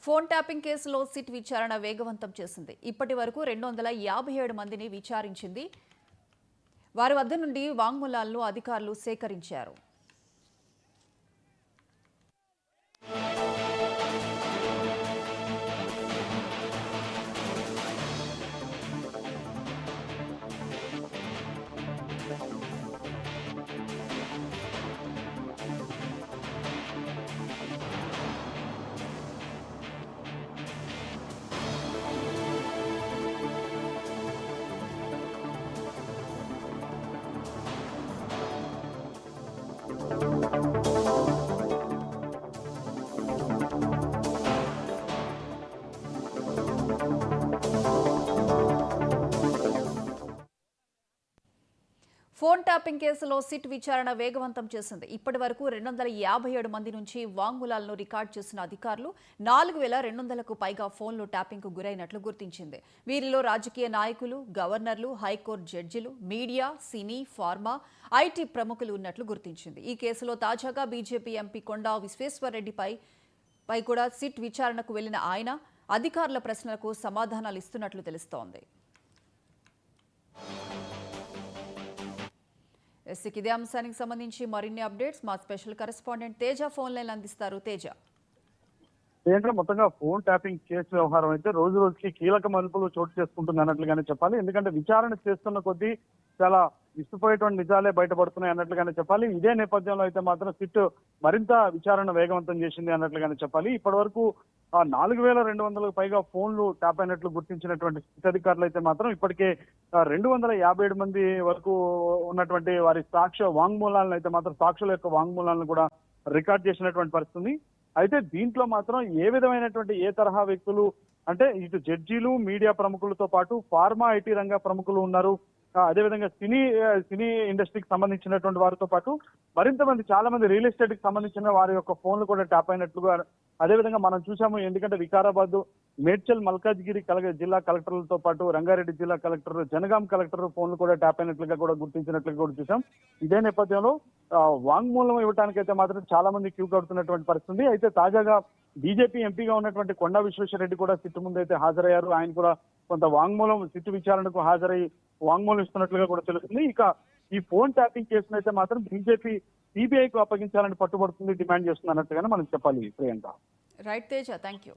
Phone tapping కేసులో SIT విచారణ వేగవంతం చేసింది. ఇప్పటి వరకు 257 మందిని విచారించింది. వారి వద్ద నుండి వాంగ్మూలాలను అధికారులు సేకరించారు. ఫోన్ ట్యాపింగ్ కేసులో సిట్ విచారణ వేగవంతం చేసింది. ఇప్పటి వరకు 257 మంది నుంచి వాంగ్మూలాలను రికార్డు చేసిన అధికారులు 4200కు పైగా ఫోన్లు ట్యాపింగ్కు గురైనట్లు గుర్తించింది. వీరిలో రాజకీయ నాయకులు, గవర్నర్లు, హైకోర్టు జడ్జిలు, మీడియా, సినీ, ఫార్మా, ఐటీ ప్రముఖులు ఉన్నట్లు గుర్తించింది. ఈ కేసులో తాజాగా బీజేపీ ఎంపీ కొండా విశ్వేశ్వర్రెడ్డిపై కూడా సిట్ విచారణకు వెళ్లిన ఆయన అధికారుల ప్రశ్నలకు సమాధానాలు ఇస్తున్నట్లు తెలుస్తోంది. ఇదే అంశానికి సంబంధించి మరిన్ని అప్డేట్స్ మా special correspondent Teja phone line అందిస్తారు. తేజ, మొత్తంగా ఫోన్ ట్యాపింగ్ కేసు వ్యవహారం అయితే రోజు రోజుకి కీలక మలుపులు చోటు చేసుకుంటుంది అన్నట్లుగానే చెప్పాలి. ఎందుకంటే విచారణ చేస్తున్న కొద్దీ చాలా విస్తుపోయేటువంటి నిజాలే బయటపడుతున్నాయి అన్నట్లుగానే చెప్పాలి. ఇదే నేపథ్యంలో అయితే మాత్రం సిట్ మరింత విచారణ వేగవంతం చేసింది అన్నట్లుగానే చెప్పాలి. ఇప్పటి వరకు 4200కు పైగా ఫోన్లు ట్యాప్ అయినట్లు గుర్తించినటువంటి సిట్ అధికారులు అయితే మాత్రం ఇప్పటికే 257 మంది వరకు ఉన్నటువంటి వారి వాంగ్మూలాలను అయితే మాత్రం సాక్షుల యొక్క వాంగ్మూలాలను కూడా రికార్డ్ చేసినటువంటి పరిస్థితి. అయితే దీంట్లో మాత్రం ఏ విధమైనటువంటి ఏ తరహా వ్యక్తులు అంటే ఇటు జడ్జీలు, మీడియా ప్రముఖులతో పాటు ఫార్మా, ఐటీ రంగ ప్రముఖులు ఉన్నారు. అదేవిధంగా సినీ ఇండస్ట్రీకి సంబంధించినటువంటి వారితో పాటు మరింత మంది చాలా మంది రియల్ ఎస్టేట్ కి సంబంధించిన వారి యొక్క ఫోన్లు కూడా ట్యాప్ అయినట్లుగా అదేవిధంగా మనం చూసాము. ఎందుకంటే వికారాబాద్, మేడ్చల్, మల్కాజ్గిరి జిల్లా కలెక్టర్లతో పాటు రంగారెడ్డి జిల్లా కలెక్టర్, జనగాం కలెక్టర్ ఫోన్లు కూడా ట్యాప్ అయినట్లుగా కూడా గుర్తించినట్లుగా కూడా చూసాం. ఇదే నేపథ్యంలో వాంగ్మూలం ఇవ్వడానికైతే మాత్రం చాలా మంది క్యూ కడుతున్నటువంటి పరిస్థితి. అయితే తాజాగా బీజేపీ ఎంపీగా ఉన్నటువంటి కొండా విశ్వేశ్వరరెడ్డి కూడా సిట్ ముందు అయితే హాజరయ్యారు. ఆయన కూడా కొంత వాంగ్మూలం సిట్ విచారణకు హాజరై వాంగ్మూలం ఇస్తున్నట్లుగా కూడా తెలుస్తుంది. ఇక ఈ ఫోన్ ట్యాపింగ్ కేసును అయితే మాత్రం బీజేపీ సిబిఐకు అప్పగించాలని పట్టుబడుతుంది, డిమాండ్ చేస్తుంది అన్నట్టుగానే మనం చెప్పాలి. Priyanka. Right Teja, thank you.